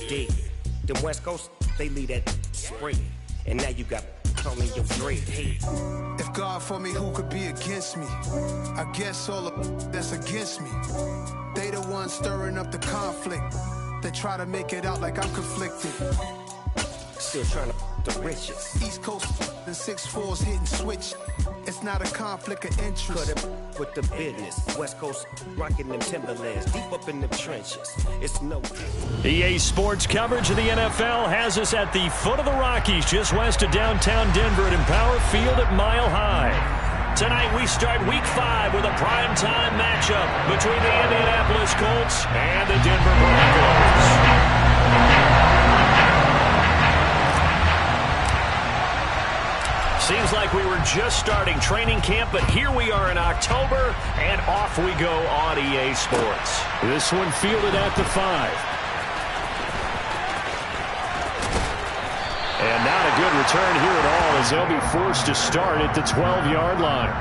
dig. Them West Coast, they lead that spring. And now you got only your dread head. If God for me, who could be against me? I guess all the that's against me. They the ones stirring up the conflict. They try to make it out like I'm conflicted. Still trying to the riches. East Coast and 6'4s hitting switch. It's not a conflict of interest. Cut it with the business. West Coast rocking them Timberlands deep up in the trenches. It's no EA Sports coverage of the NFL has us at the foot of the Rockies, just west of downtown Denver at Empower Field at Mile High. Tonight we start Week 5 with a primetime matchup between the Indianapolis Colts and the Denver Broncos. Seems like we were just starting training camp, but here we are in October, and off we go on EA Sports. This one fielded at the 5. And not a good return here at all as they'll be forced to start at the 12-yard line.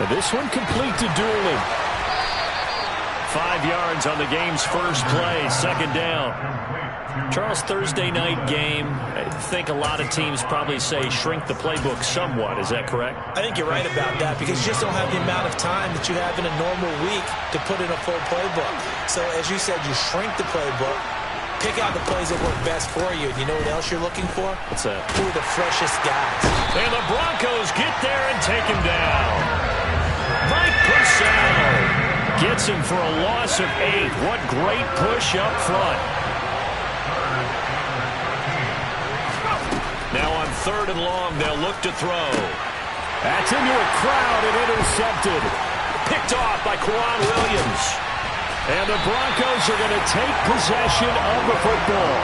This one complete to Doolin. 5 yards on the game's first play, second down. Charles, Thursday night game, I think a lot of teams probably say shrink the playbook somewhat. Is that correct? I think you're right about that because you just don't have the amount of time that you have in a normal week to put in a full playbook. So as you said, you shrink the playbook, pick out the plays that work best for you. And you know what else you're looking for? What's that? Who are the freshest guys? And the Broncos get there and take him down. Mike Purcell gets him for a loss of 8. What great push up front. Now on 3rd and long, they'll look to throw. That's into a crowd and intercepted. Picked off by Quan Williams. And the Broncos are going to take possession of the football.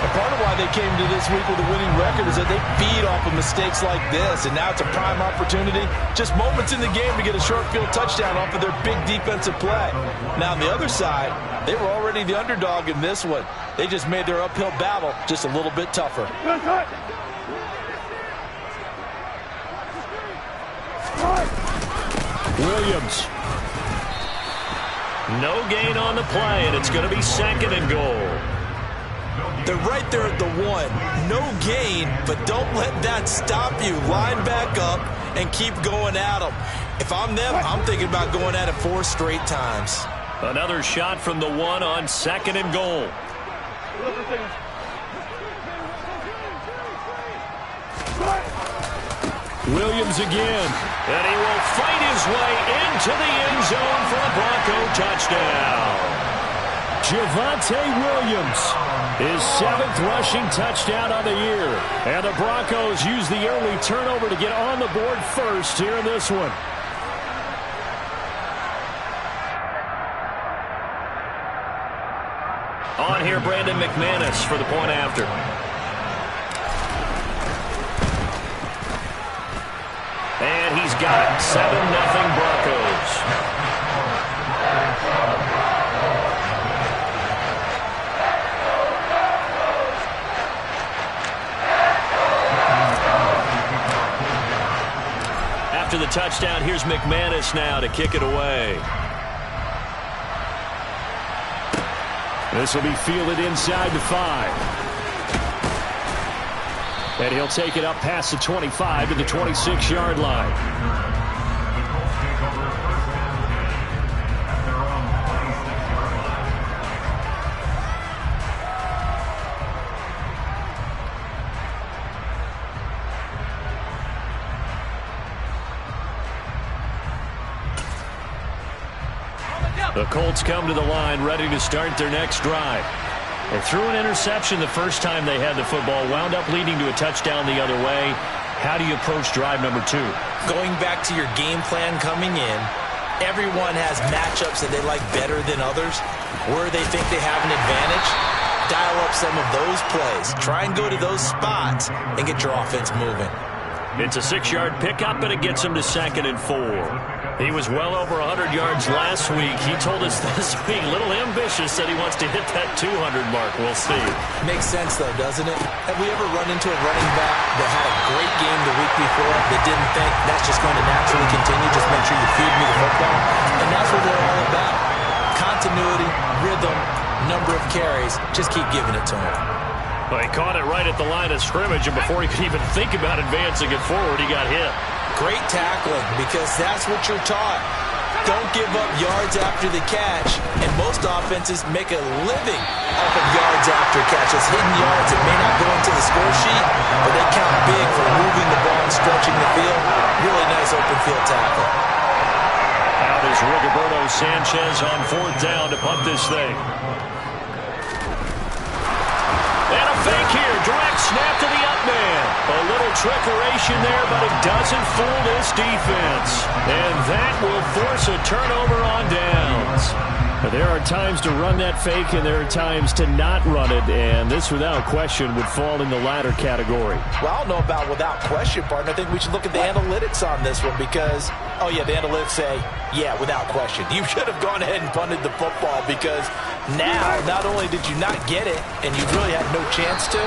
And part of why they came to this week with a winning record is that they feed off of mistakes like this. And now it's a prime opportunity, just moments in the game to get a short field touchdown off of their big defensive play. Now on the other side, they were already the underdog in this one. They just made their uphill battle just a little bit tougher. Williams. No gain on the play, and it's going to be 2nd and goal. They're right there at the 1. No gain, but don't let that stop you. Line back up and keep going at them. If I'm them, I'm thinking about going at it 4 straight times. Another shot from the 1 on 2nd and goal. Williams again. And he will fight his way into the end zone for a Bronco touchdown. Javonte Williams, his 7th rushing touchdown on the year. And the Broncos use the early turnover to get on the board first here in this one. On here, Brandon McManus for the point after. And he's got it. 7-0 Broncos. After the touchdown, here's McManus now to kick it away. This will be fielded inside the 5. And he'll take it up past the 25 to the 26-yard line. The Colts come to the line ready to start their next drive. They threw an interception the first time they had the football, wound up leading to a touchdown the other way. How do you approach drive number 2? Going back to your game plan coming in, everyone has matchups that they like better than others. Where they think they have an advantage, dial up some of those plays. Try and go to those spots and get your offense moving. It's a 6-yard pickup, and it gets them to 2nd and 4. He was well over 100 yards last week. He told us this week, a little ambitious, said he wants to hit that 200 mark. We'll see. Makes sense, though, doesn't it? Have we ever run into a running back that had a great game the week before that didn't think that's just going to naturally continue? Just make sure you feed me the football. And that's what they're all about. Continuity, rhythm, number of carries. Just keep giving it to him. Well, he caught it right at the line of scrimmage, and before he could even think about advancing it forward, he got hit. Great tackling, because that's what you're taught. Don't give up yards after the catch, and most offenses make a living off of yards after catch. It's hidden yards that may not go into the score sheet, but they count big for moving the ball and stretching the field. Really nice open field tackle. Out is Rigoberto Sanchez on 4th down to punt this thing. And a fake here. Direct snap to the up man. A little trickeration there, but it doesn't fool this defense. And that will force a turnover on downs. There are times to run that fake, and there are times to not run it, and this, without question, would fall in the latter category. Well, I don't know about without question, partner. I think we should look at the analytics on this one because, oh, yeah, the analytics say, yeah, without question. You should have gone ahead and punted the football because now, not only did you not get it, and you really had no chance to,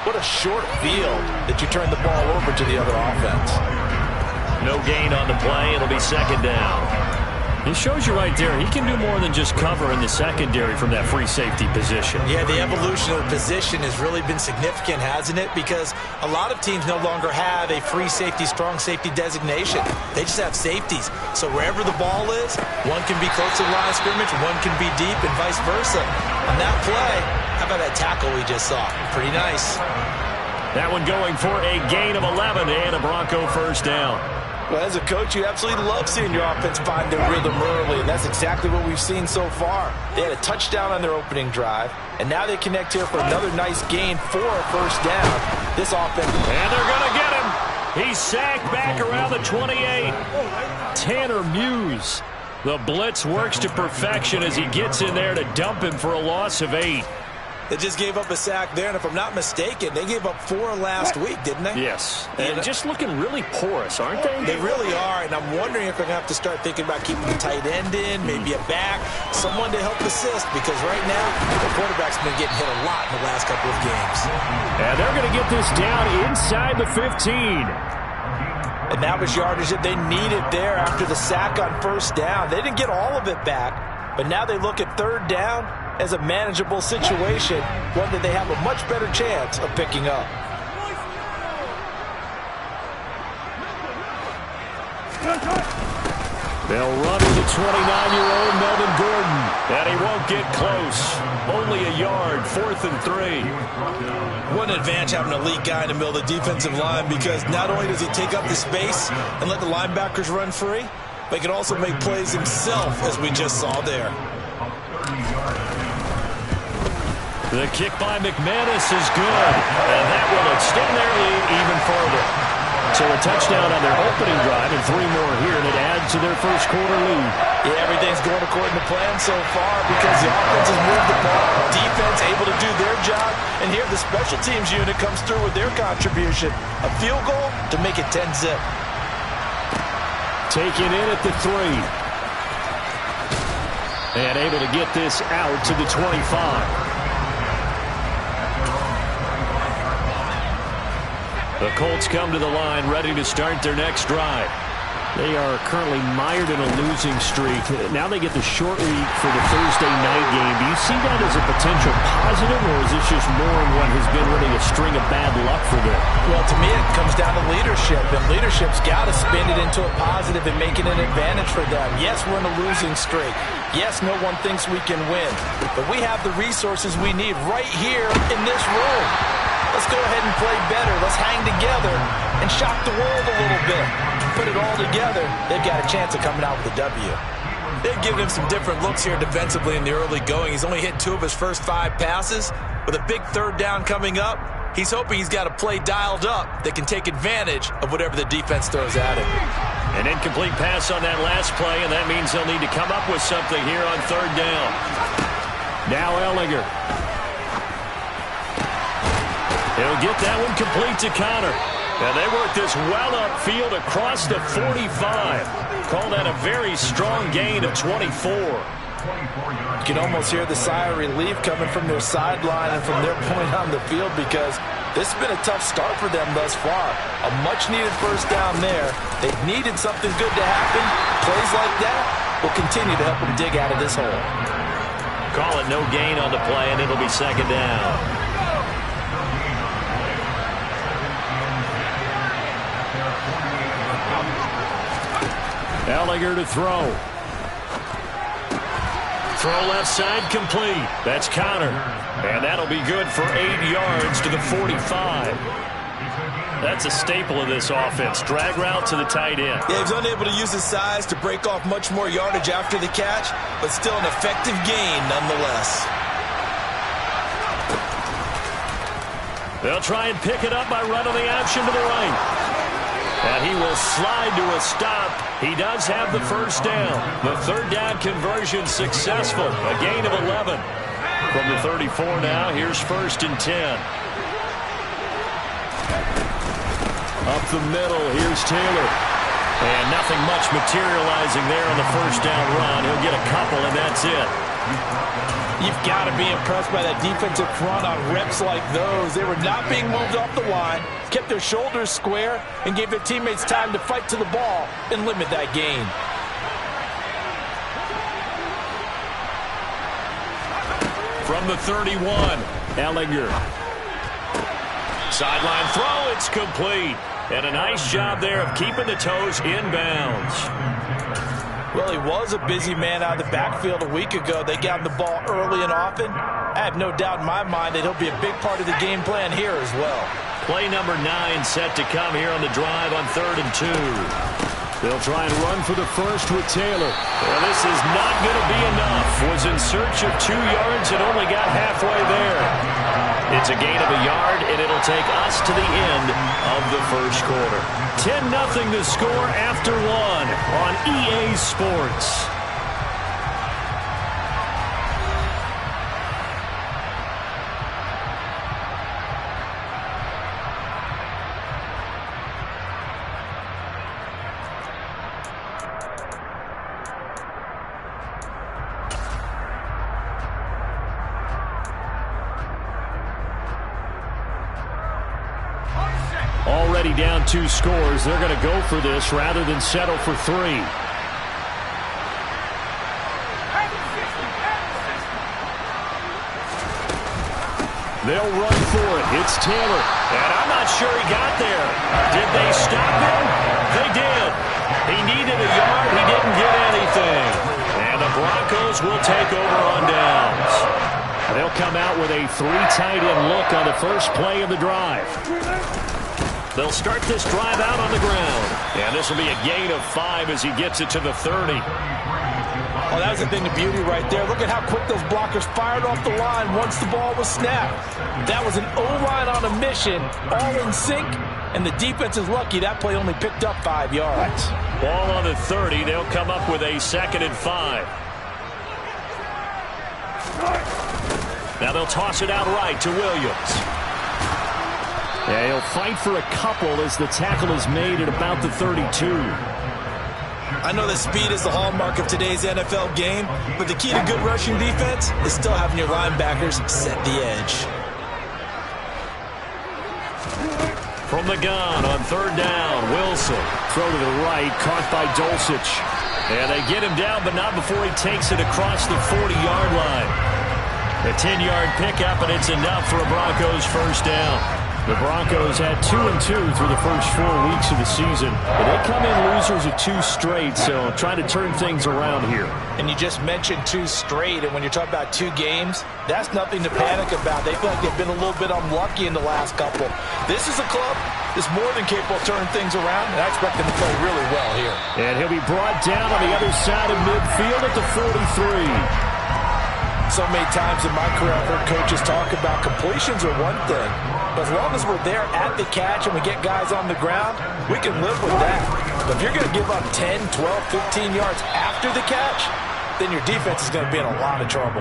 what a short field that you turned the ball over to the other offense. No gain on the play. It'll be 2nd down. It shows you right there, he can do more than just cover in the secondary from that free safety position. Yeah, the evolution of the position has really been significant, hasn't it? Because a lot of teams no longer have a free safety, strong safety designation. They just have safeties. So wherever the ball is, one can be close to the line of scrimmage, one can be deep, and vice versa. On that play, how about that tackle we just saw? Pretty nice. That one going for a gain of 11 and a Bronco 1st down. Well, as a coach, you absolutely love seeing your offense find their rhythm early, and that's exactly what we've seen so far. They had a touchdown on their opening drive, and now they connect here for another nice gain for a 1st down. This offense... And they're going to get him. He's sacked back around the 28. Tanner Muse. The blitz works to perfection as he gets in there to dump him for a loss of 8. They just gave up a sack there, and if I'm not mistaken, they gave up 4 last week, didn't they? Yes. And just looking really porous, aren't they? They really are, and I'm wondering if they're going to have to start thinking about keeping a tight end in, maybe a back, someone to help assist, because right now, the quarterback's been getting hit a lot in the last couple of games. And they're going to get this down inside the 15. And that was yardage that they needed there after the sack on 1st down. They didn't get all of it back, but now they look at 3rd down as a manageable situation, one that they have a much better chance of picking up. They'll run with the 29-year-old Melvin Gordon, and he won't get close. Only a yard, 4th and 3. What an advantage having an elite guy in the middle of the defensive line, because not only does he take up the space and let the linebackers run free, but he can also make plays himself, as we just saw there. The kick by McManus is good, and that will extend their lead even further. So a touchdown on their opening drive and 3 more here, and it adds to their 1st quarter lead. Yeah, everything's going according to plan so far because the offense has moved the ball, defense able to do their job, and here the special teams unit comes through with their contribution. A field goal to make it 10-zip. Taken in at the 3. And able to get this out to the 25. The Colts come to the line ready to start their next drive. They are currently mired in a losing streak. Now they get the short week for the Thursday night game. Do you see that as a potential positive, or is this just more in what has been really a string of bad luck for them? Well, to me, it comes down to leadership, and leadership's got to spin it into a positive and make it an advantage for them. Yes, we're in a losing streak. Yes, no one thinks we can win, but we have the resources we need right here in this room. Let's go ahead and play better. Let's hang together and shock the world a little bit. Put it all together, they've got a chance of coming out with a W. They've given him some different looks here defensively in the early going. He's only hit 2 of his first 5 passes. With a big 3rd down coming up, he's hoping he's got a play dialed up that can take advantage of whatever the defense throws at him. An incomplete pass on that last play, and that means they'll need to come up with something here on 3rd down. Now Ellinger. He'll get that one complete to Connor. And they work this well upfield across the 45. Call that a very strong gain of 24. You can almost hear the sigh of relief coming from their sideline and from their point on the field, because this has been a tough start for them thus far. A much-needed first down there. They've needed something good to happen. Plays like that will continue to help them dig out of this hole. Call it no gain on the play, and it'll be second down. Ellinger to throw. Throw left side complete. That's counter. And that'll be good for 8 yards to the 45. That's a staple of this offense. Drag route to the tight end. Yeah, he's unable to use his size to break off much more yardage after the catch, but still an effective gain nonetheless. They'll try and pick it up by running the option to the right. And he will slide to a stop. He does have the first down. The third down conversion successful. A gain of 11. From the 34 now, here's 1st and 10. Up the middle, here's Taylor. And nothing much materializing there on the first down run. He'll get a couple, and that's it. You've got to be impressed by that defensive front on reps like those. They were not being moved off the line, kept their shoulders square, and gave their teammates time to fight to the ball and limit that gain. From the 31, Ellinger. Sideline throw, it's complete. And a nice job there of keeping the toes inbounds. Well, he was a busy man out of the backfield a week ago. They got him the ball early and often. I have no doubt in my mind that he'll be a big part of the game plan here as well. Play number 9 set to come here on the drive on 3rd and 2. They'll try and run for the first with Taylor. Well, this is not going to be enough. Was in search of 2 yards and only got halfway there. It's a gain of a yard, and it'll take us to the end of the first quarter. 10-0 the score after 1 on EA Sports. Already down 2 scores. They're going to go for this rather than settle for 3. They'll run for it. It's Taylor. And I'm not sure he got there. Did they stop him? They did. He needed a yard. He didn't get anything. And the Broncos will take over on downs. They'll come out with a 3 tight end look on the first play of the drive. They'll start this drive out on the ground. And this will be a gain of 5 as he gets it to the 30. Oh, that was a thing of beauty right there. Look at how quick those blockers fired off the line once the ball was snapped. That was an O-line on a mission, all in sync, and the defense is lucky that play only picked up 5 yards. Ball on the 30. They'll come up with a 2nd and 5. Now they'll toss it out right to Williams. Yeah, he'll fight for a couple as the tackle is made at about the 32. I know that speed is the hallmark of today's NFL game, but the key to good rushing defense is still having your linebackers set the edge. From the gun on 3rd down, Wilson. Throw to the right, caught by Dulcich. And they get him down, but not before he takes it across the 40-yard line. A 10-yard pickup, and it's enough for a Broncos first down. The Broncos had 2-2 through the first 4 weeks of the season. But they come in losers of 2 straight, so trying to turn things around here. And you just mentioned 2 straight, and when you're talking about 2 games, that's nothing to panic about. They feel like they've been a little bit unlucky in the last couple. This is a club that's more than capable of turning things around, and I expect them to play really well here. And he'll be brought down on the other side of midfield at the 43. So many times in my career I've heard coaches talk about completions are one thing, but as long as we're there at the catch and we get guys on the ground, we can live with that. But if you're going to give up 10, 12, 15 yards after the catch, then your defense is going to be in a lot of trouble.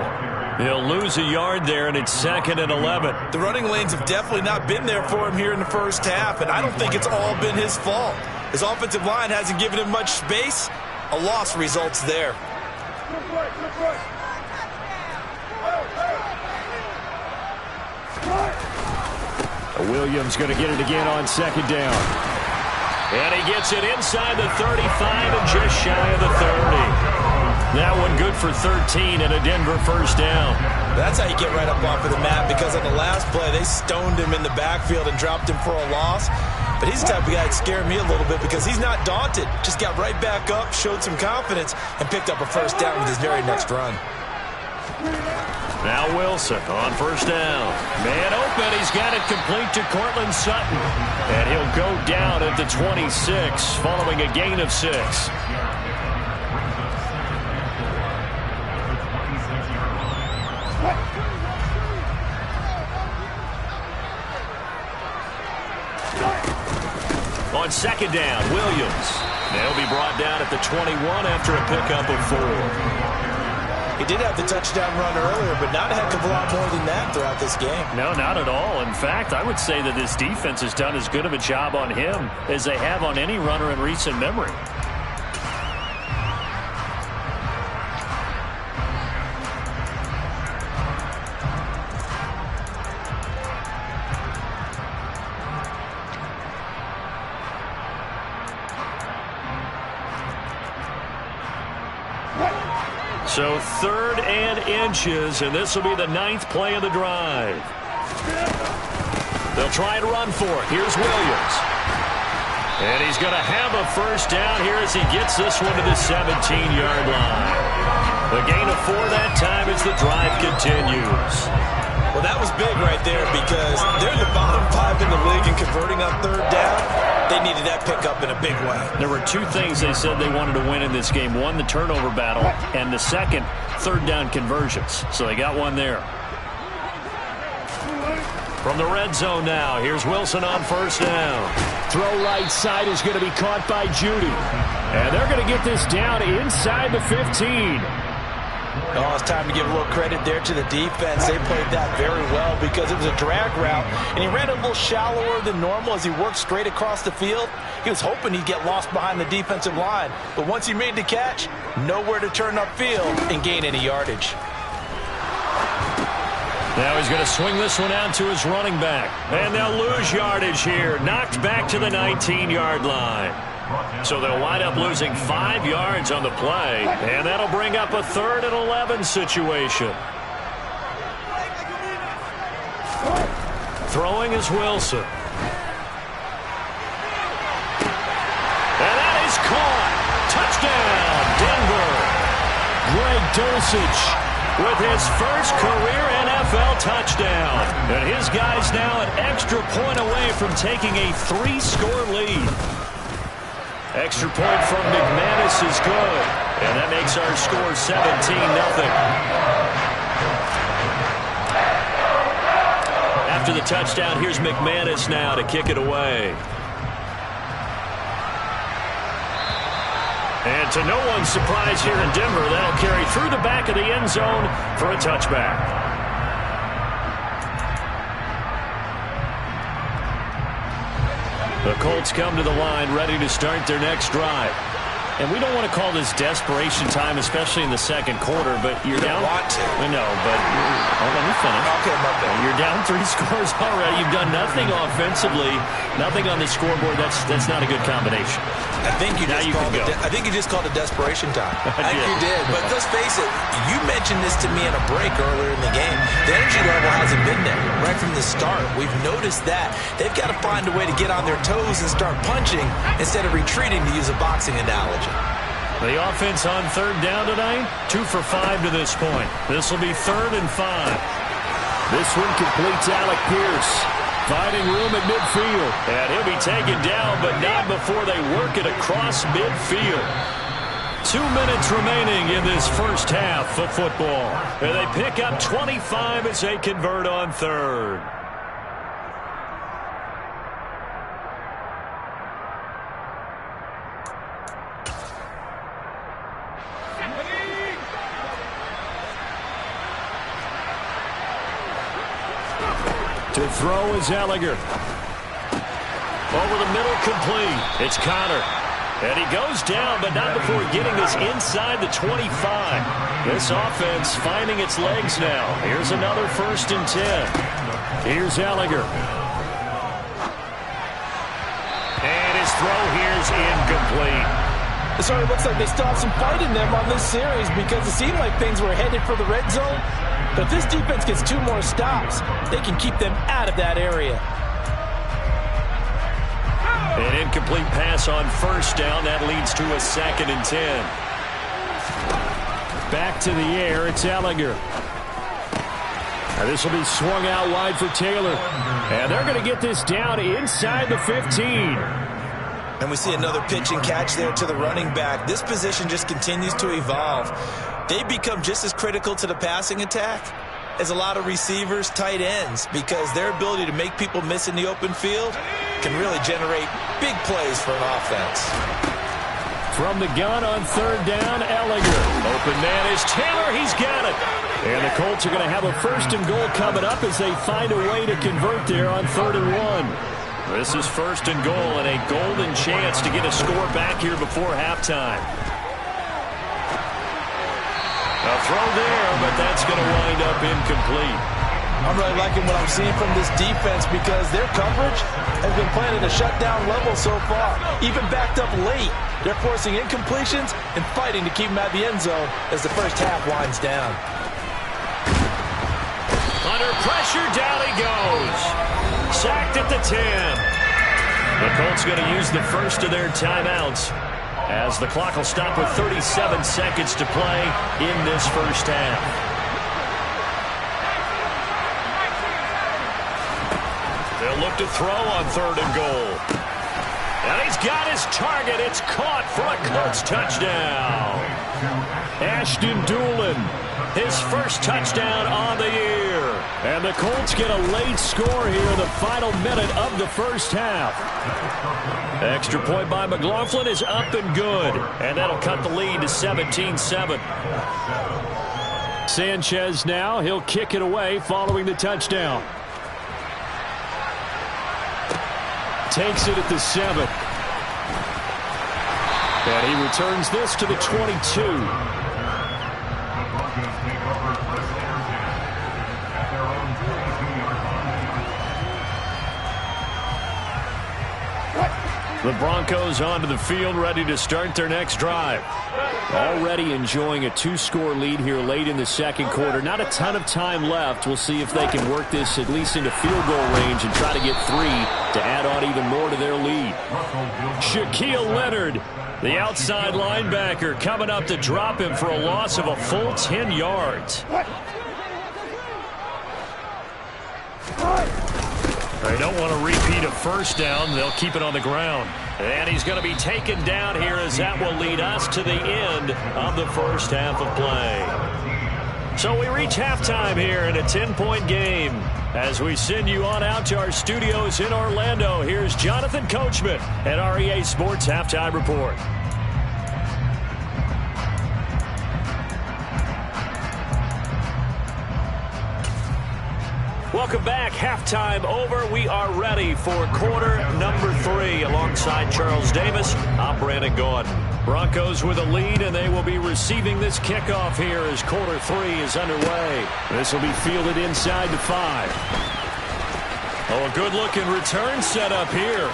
He'll lose a yard there, and it's 2nd and 11. The running lanes have definitely not been there for him here in the first half, and I don't think it's all been his fault. His offensive line hasn't given him much space. A loss results there. Williams going to get it again on 2nd down. And he gets it inside the 35 and just shy of the 30. That one good for 13 and a Denver first down. That's how you get right up off of the mat, because on the last play, they stoned him in the backfield and dropped him for a loss. But he's the type of guy that scared me a little bit because he's not daunted. Just got right back up, showed some confidence, and picked up a first down with his very next run. Now Wilson on first down. Man open. He's got it complete to Cortland Sutton. And he'll go down at the 26 following a gain of 6. On 2nd down, Williams. They'll be brought down at the 21 after a pickup of 4. He did have the touchdown run earlier, but not a heck of a lot more than that throughout this game. No, not at all. In fact, I would say that this defense has done as good of a job on him as they have on any runner in recent memory. So 3rd and inches, and this will be the 9th play of the drive. They'll try and run for it. Here's Williams. And he's going to have a first down here as he gets this one to the 17-yard line. The gain of 4 that time as the drive continues. Well, that was big right there because they're the bottom 5 in the league in converting on 3rd down. They needed that pickup in a big way. There were 2 things they said they wanted to win in this game. One, the turnover battle, and the second, 3rd down conversions. So they got one there. From the red zone now, here's Wilson on first down. Throw right side is going to be caught by Judy. And they're going to get this down inside the 15. Oh, it's time to give a little credit there to the defense. They played that very well because it was a drag route, and he ran a little shallower than normal as he worked straight across the field. He was hoping he'd get lost behind the defensive line, but once he made the catch, nowhere to turn upfield and gain any yardage. Now he's going to swing this one out to his running back, and they'll lose yardage here. Knocked back to the 19-yard line. So they'll wind up losing 5 yards on the play, and that'll bring up a 3rd and 11 situation. Throwing is Wilson. And that is caught. Touchdown, Denver. Greg Dulcich with his first career NFL touchdown. And his guys now an extra point away from taking a 3-score lead. Extra point from McManus is good. And that makes our score 17-0. After the touchdown, here's McManus now to kick it away. And to no one's surprise here in Denver, that'll carry through the back of the end zone for a touchback. The Colts come to the line ready to start their next drive. And we don't want to call this desperation time, especially in the second quarter, but you're down. Want to. I know, but let me finish. Okay, my bad. You're down 3 scores already. You've done nothing offensively, nothing on the scoreboard. That's not a good combination. I think you just called it desperation time. I think you did. But let's face it, you mentioned this to me in a break earlier in the game. The energy level hasn't been there right from the start. We've noticed that. They've got to find a way to get on their toes and start punching instead of retreating, to use a boxing analogy. The offense on 3rd down tonight, 2 for 5 to this point. This will be 3rd and 5. This one completes Alec Pierce. Finding room at midfield. And he'll be taken down, but not before they work it across midfield. 2 minutes remaining in this first half of football. And they pick up 25 as they convert on 3rd. To throw is Ellinger. Over the middle, complete. It's Connor. And he goes down, but not before getting this inside the 25. This offense finding its legs now. Here's another 1st and 10. Here's Ellinger. And his throw here's incomplete. It sort of looks like they stopped some fight in them on this series because it seemed like things were headed for the red zone. But if this defense gets 2 more stops, they can keep them out of that area. An incomplete pass on 1st down. That leads to a 2nd and 10. Back to the air. It's Ellinger. This will be swung out wide for Taylor. And they're going to get this down inside the 15. And we see another pitch and catch there to the running back. This position just continues to evolve. They become just as critical to the passing attack as a lot of receivers, tight ends, because their ability to make people miss in the open field can really generate big plays for an offense. From the gun on 3rd down, Ellinger. Open man is Taylor. He's got it. And the Colts are going to have a 1st and goal coming up as they find a way to convert there on 3rd and 1. This is 1st and goal and a golden chance to get a score back here before halftime. A throw there, but that's going to wind up incomplete. I'm really liking what I'm seeing from this defense because their coverage has been playing at a shutdown level so far. Even backed up late, they're forcing incompletions and fighting to keep them out of the end zone as the first half winds down. Under pressure, down he goes. Sacked at the 10. The Colts going to use the first of their timeouts as the clock will stop with 37 seconds to play in this first half. They'll look to throw on 3rd and goal. And he's got his target. It's caught for a Colts touchdown. Ashton Doolin, his 1st touchdown on the year. And the Colts get a late score here in the final minute of the first half. Extra point by McLaughlin is up and good. And that'll cut the lead to 17-7. Sanchez now, he'll kick it away following the touchdown. Takes it at the 7. And he returns this to the 22. The Broncos onto the field, ready to start their next drive. Already enjoying a 2-score lead here late in the 2nd quarter. Not a ton of time left. We'll see if they can work this at least into field goal range and try to get 3 to add on even more to their lead. Shaquille Leonard, the outside linebacker, coming up to drop him for a loss of a full 10 yards. They don't want to repeat a 1st down. They'll keep it on the ground. And he's going to be taken down here as that will lead us to the end of the first half of play. So we reach halftime here in a 10-point game. As we send you on out to our studios in Orlando, here's Jonathan Coachman at REA Sports Halftime Report. Welcome back. Halftime over. We are ready for quarter number 3. Alongside Charles Davis, I'm Brandon Gaudin. Broncos with a lead, and they will be receiving this kickoff here as quarter 3 is underway. This will be fielded inside the 5. Oh, a good-looking return set up here.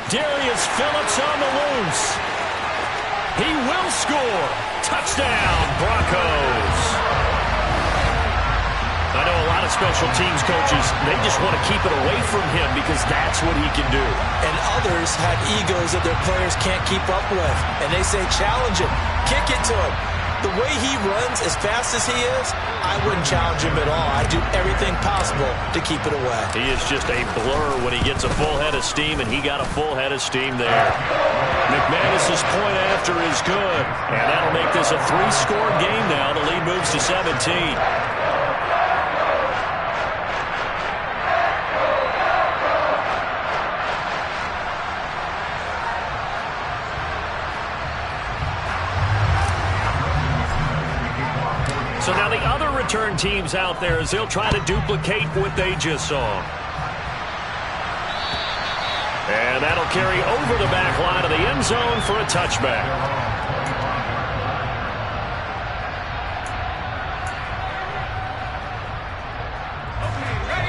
Darius Phillips on the loose. He will score. Touchdown, Broncos. I know a lot of special teams coaches, they just want to keep it away from him because that's what he can do. And others have egos that their players can't keep up with. And they say, challenge him, kick it to him. The way he runs as fast as he is, I wouldn't challenge him at all. I'd do everything possible to keep it away. He is just a blur when he gets a full head of steam, and he got a full head of steam there. McManus's point after is good. And that'll make this a 3-score game now. The lead moves to 17. So now the other return teams out there as they'll try to duplicate what they just saw. And that'll carry over the back line of the end zone for a touchback.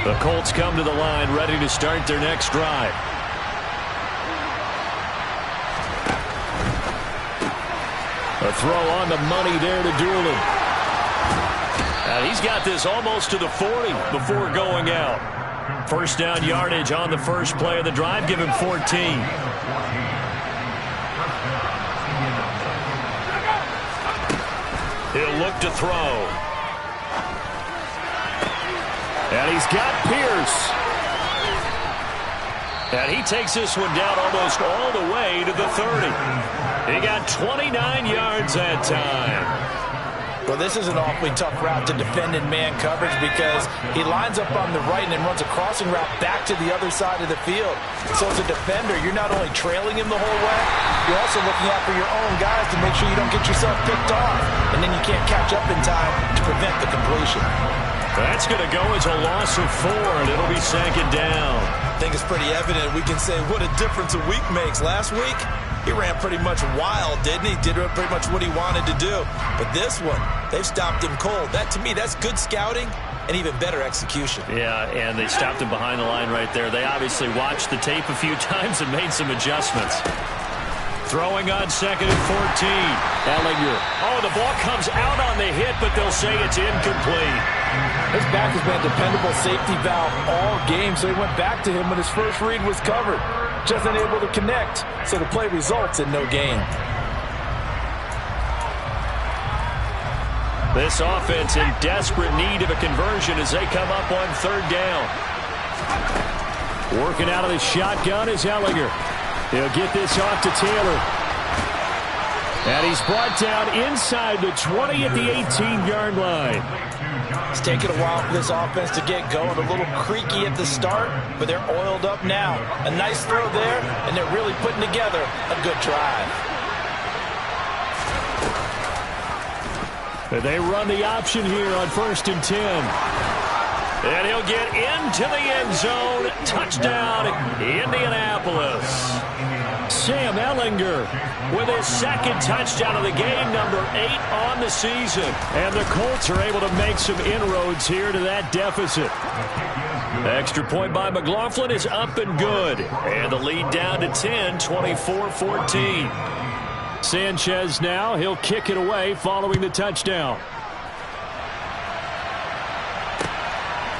The Colts come to the line ready to start their next drive. A throw on the money there to Doolin. And he's got this almost to the 40 before going out. First down yardage on the first play of the drive. Give him 14. He'll look to throw. And he's got Pierce. And he takes this one down almost all the way to the 30. He got 29 yards that time. Well, this is an awfully tough route to defend in man coverage because he lines up on the right and then runs a crossing route back to the other side of the field. So as a defender, you're not only trailing him the whole way, you're also looking out for your own guys to make sure you don't get yourself picked off. And then you can't catch up in time to prevent the completion. That's going to go as a loss of 4, and it'll be second down. I think it's pretty evident. We can say what a difference a week makes. Last week, he ran pretty much wild, didn't he? Did pretty much what he wanted to do. But this one, they've stopped him cold. That, to me, that's good scouting and even better execution. Yeah, and they stopped him behind the line right there. They obviously watched the tape a few times and made some adjustments. Throwing on second and 14. Ellinger. Oh, the ball comes out on the hit, but they'll say it's incomplete. His back has been a dependable safety valve all game, so he went back to him when his first read was covered. Just unable to connect, so the play results in no gain. This offense in desperate need of a conversion as they come up on third down. Working out of the shotgun is Ellinger. He'll get this off to Taylor. And he's brought down inside the 20 at the 18-yard line. It's taken a while for this offense to get going. A little creaky at the start, but they're oiled up now. A nice throw there, and they're really putting together a good drive. They run the option here on 1st and 10. And he'll get into the end zone. Touchdown, Indianapolis. Sam Ellinger with his second touchdown of the game, number 8 on the season. And the Colts are able to make some inroads here to that deficit. Extra point by McLaughlin is up and good. And the lead down to 10, 24-14. Sanchez now, he'll kick it away following the touchdown.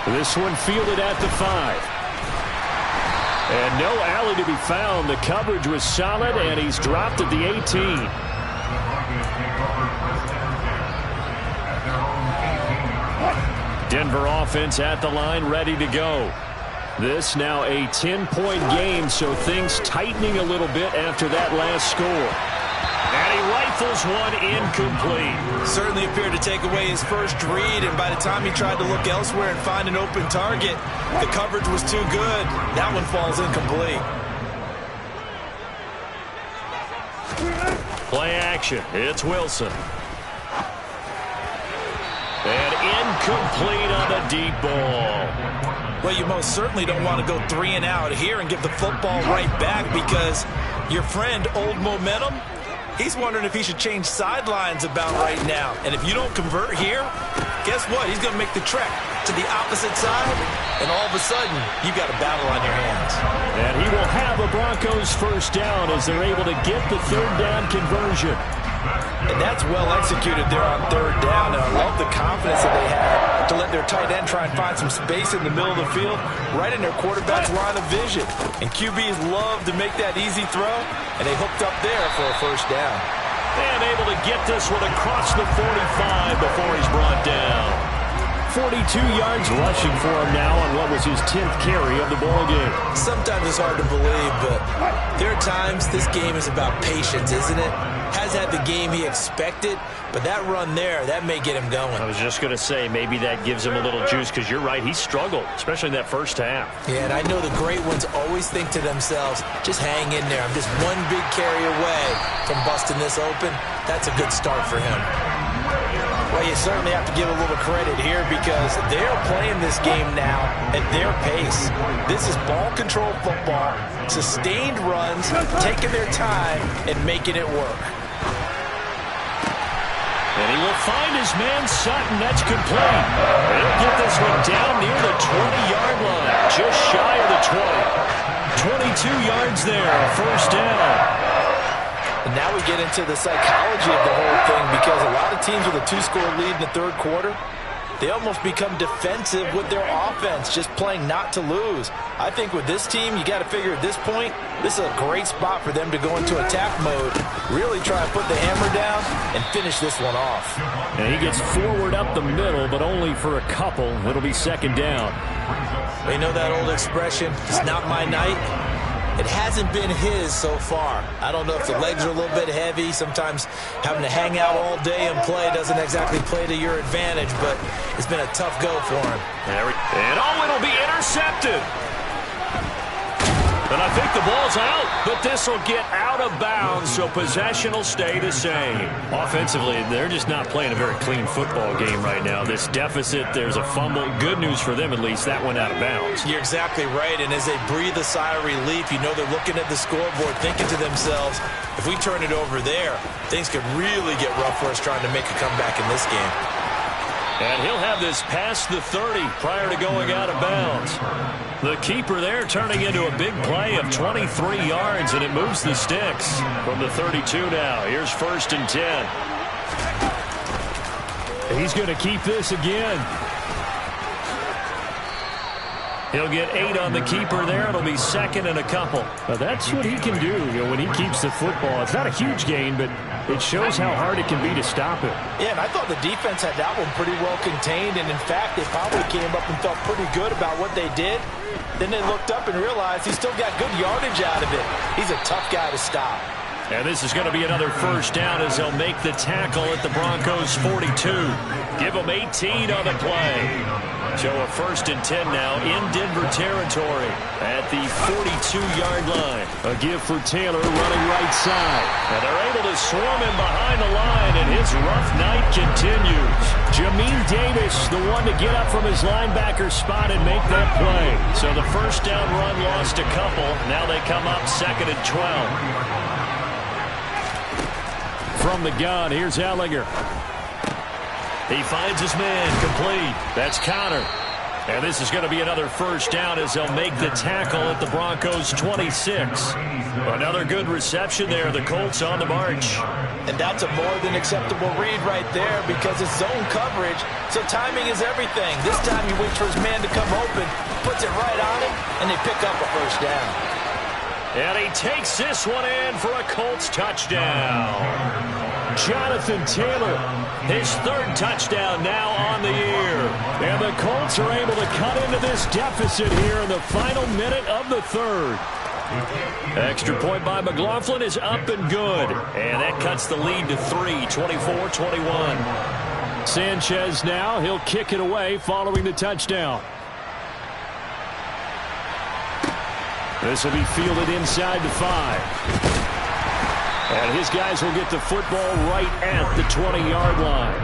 This one fielded at the 5. And no alley to be found. The coverage was solid, and he's dropped at the 18. Denver offense at the line, ready to go. This now a 10-point game, so things tightening a little bit after that last score. And he rifles one incomplete. Certainly appeared to take away his first read, and by the time he tried to look elsewhere and find an open target, the coverage was too good. That one falls incomplete. Play action. It's Wilson. And incomplete on the deep ball. Well, you most certainly don't want to go 3 and out here and give the football right back because your friend, Old Momentum, he's wondering if he should change sidelines about right now. And if you don't convert here, guess what? He's going to make the trek to the opposite side, and all of a sudden, you've got a battle on your hands. And he will have a Broncos first down as they're able to get the third down conversion. And that's well executed there on third down, and I love the confidence that they had to let their tight end try and find some space in the middle of the field, right in their quarterback's line of vision. And QBs love to make that easy throw, and they hooked up there for a first down. And able to get this one across the 45 before he's brought down. 42 yards rushing for him now on what was his 10th carry of the ballgame. Sometimes it's hard to believe, but there are times this game is about patience, isn't it? Has had the game he expected, but that run there, that may get him going. I was just going to say, maybe that gives him a little juice, because you're right, he struggled, especially in that first half. Yeah, and I know the great ones always think to themselves, just hang in there. I'm just one big carry away from busting this open. That's a good start for him. Well, Well, you certainly have to give a little credit here because they're playing this game now at their pace. This is ball control football, sustained runs, taking their time and making it work. And he will find his man Sutton. That's complete. He'll get this one down near the 20-yard line, just shy of the 20. 22 yards there, first down. And now we get into the psychology of the whole thing because a lot of teams with a 2-score lead in the third quarter, they almost become defensive with their offense, just playing not to lose. I think with this team, you got to figure at this point, this is a great spot for them to go into attack mode, really try and put the hammer down and finish this one off. And he gets forward up the middle, but only for a couple. It'll be second down. You know that old expression, it's not my night? It hasn't been his so far. I don't know if the legs are a little bit heavy. Sometimes having to hang out all day and play doesn't exactly play to your advantage, but it's been a tough go for him. And it'll be intercepted. And I think the ball's out, but this will get out of bounds, so possession will stay the same. Offensively, they're just not playing a very clean football game right now. This deficit, there's a fumble. Good news for them, at least. That went out of bounds. You're exactly right, and as they breathe a sigh of relief, you know they're looking at the scoreboard, thinking to themselves, if we turn it over there, things could really get rough for us trying to make a comeback in this game. And he'll have this past the 30 prior to going out of bounds. The keeper there turning into a big play of 23 yards, and it moves the sticks from the 32 now. Here's 1st and 10. He's going to keep this again. He'll get 8 on the keeper there. It'll be second and a couple. Now that's what he can do, when he keeps the football. It's not a huge gain, but it shows how hard it can be to stop it. Yeah, and I thought the defense had that one pretty well contained, and in fact, they probably came up and felt pretty good about what they did. Then they looked up and realized he still got good yardage out of it. He's a tough guy to stop. And this is going to be another first down as they'll make the tackle at the Broncos 42. Give them 18 on the play. So a 1st and 10 now in Denver territory at the 42-yard line. A give for Taylor running right side. And they're able to swarm him behind the line, and his rough night continues. Jamin Davis, the one to get up from his linebacker spot and make that play. So the first down run lost a couple. Now they come up 2nd and 12. From the gun, here's Ellinger. He finds his man, complete. That's Connor. And this is going to be another first down as they'll make the tackle at the Broncos 26. Another good reception there. The Colts on the march. And that's a more than acceptable read right there because it's zone coverage, so timing is everything. This time he waits for his man to come open, puts it right on him, and they pick up a first down. And he takes this one in for a Colts touchdown. Jonathan Taylor, his 3rd touchdown now on the year. And the Colts are able to cut into this deficit here in the final minute of the 3rd. Extra point by McLaughlin is up and good. And that cuts the lead to 3, 24-21. Sanchez now, he'll kick it away following the touchdown. This will be fielded inside the 5. And his guys will get the football right at the 20-yard line.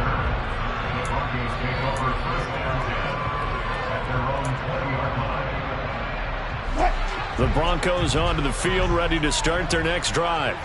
The Broncos onto the field, ready to start their next drive.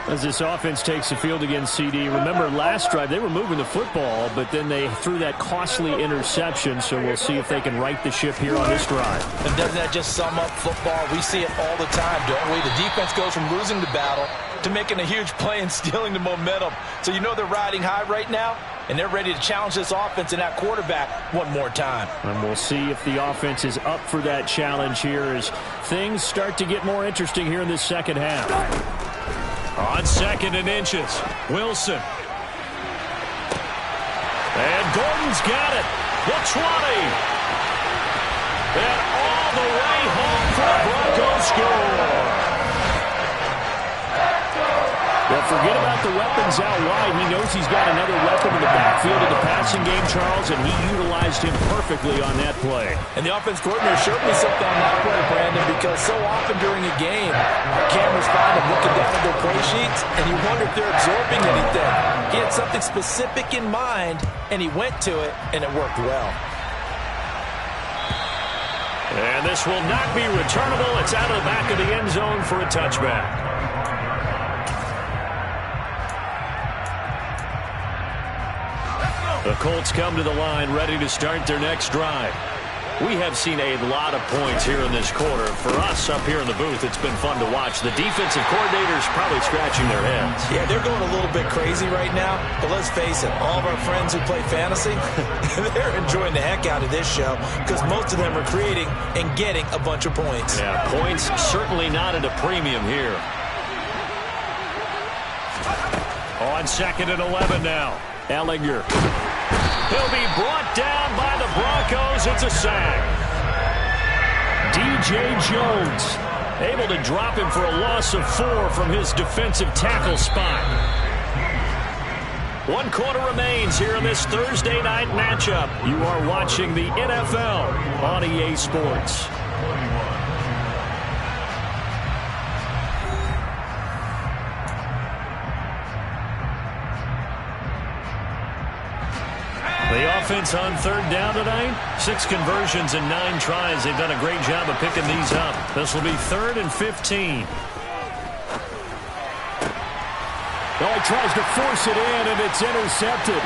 As this offense takes the field against CD, remember last drive they were moving the football, but then they threw that costly interception, so we'll see if they can right the ship here on this drive. And doesn't that just sum up football? We see it all the time, don't we? The defense goes from losing the battle to making a huge play and stealing the momentum. So you know they're riding high right now, and they're ready to challenge this offense and that quarterback one more time. And we'll see if the offense is up for that challenge here as things start to get more interesting here in this second half. On 2nd and inches, Wilson. And Gordon's got it. The 20. And all the way home for the Broncos score. The forget about the weapons out wide. He knows he's got another weapon in the backfield of the passing game, Charles, and he utilized him perfectly on that play. And the offense coordinator showed me something on that play, Brandon, because so often during a game, cameras find them looking down at their play sheets, and you wonder if they're absorbing anything. He had something specific in mind, and he went to it, and it worked well. And this will not be returnable. It's out of the back of the end zone for a touchback. The Colts come to the line ready to start their next drive. We have seen a lot of points here in this quarter. For us up here in the booth, it's been fun to watch. The defensive coordinators probably scratching their heads. Yeah, they're going a little bit crazy right now. But let's face it, all of our friends who play fantasy, they're enjoying the heck out of this show because most of them are creating and getting a bunch of points. Yeah, points certainly not at a premium here. On 2nd and 11 now. Ehlinger. He'll be brought down by the Broncos. It's a sack. DJ Jones able to drop him for a loss of 4 from his defensive tackle spot. 1 quarter remains here in this Thursday night matchup. You are watching the NFL on EA Sports. The offense on 3rd down tonight, 6 conversions and 9 tries. They've done a great job of picking these up. This will be 3rd and 15. Oh, he tries to force it in, and it's intercepted.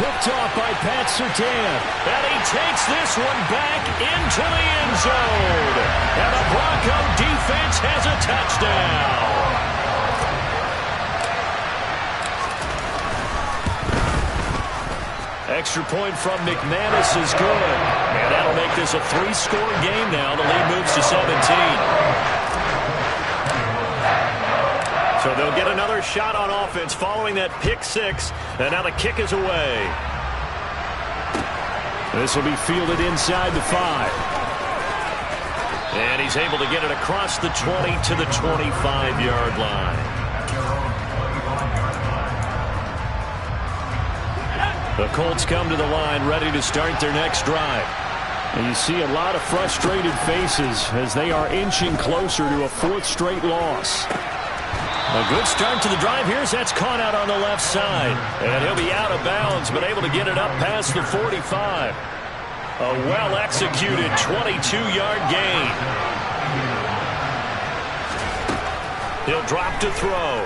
Picked off by Pat Surtain. And he takes this one back into the end zone. And the Bronco defense has a touchdown. Extra point from McManus is good. And that'll make this a 3-score game now. The lead moves to 17. So they'll get another shot on offense following that pick 6. And now the kick is away. This will be fielded inside the 5. And he's able to get it across the 20 to the 25-yard line. The Colts come to the line ready to start their next drive. And you see a lot of frustrated faces as they are inching closer to a 4th straight loss. A good start to the drive here as that's caught out on the left side. And he'll be out of bounds, but able to get it up past the 45. A well-executed 22-yard gain. He'll drop to throw.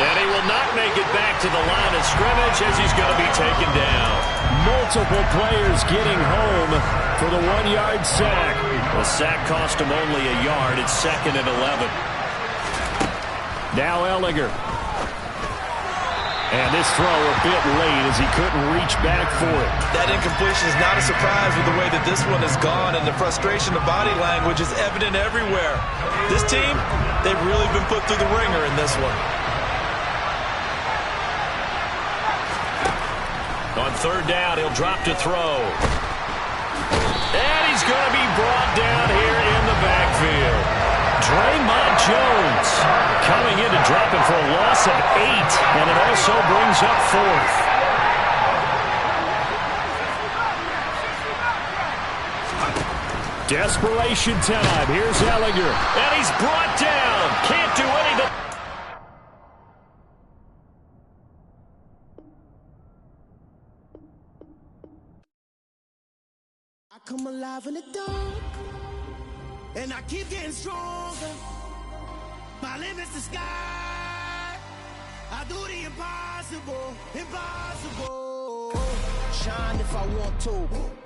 And he will not make it back to the line of scrimmage as he's going to be taken down. Multiple players getting home for the 1-yard sack. The sack cost him only a yard. It's 2nd and 11. Now Ehlinger. And this throw a bit late as he couldn't reach back for it. That incompletion is not a surprise with the way that this one has gone, and the frustration of body language is evident everywhere. This team, they've really been put through the ringer in this one. On 3rd down, he'll drop to throw. And he's going to be brought down here in the backfield. Draymond Jones coming in to drop him for a loss of 8, and it also brings up 4th. Desperation time. Here's Ehlinger. And he's brought down. Can't do anything. I come alive in the dark, and I keep getting stronger. My limit's the sky. I do the impossible, impossible. Shine if I want to.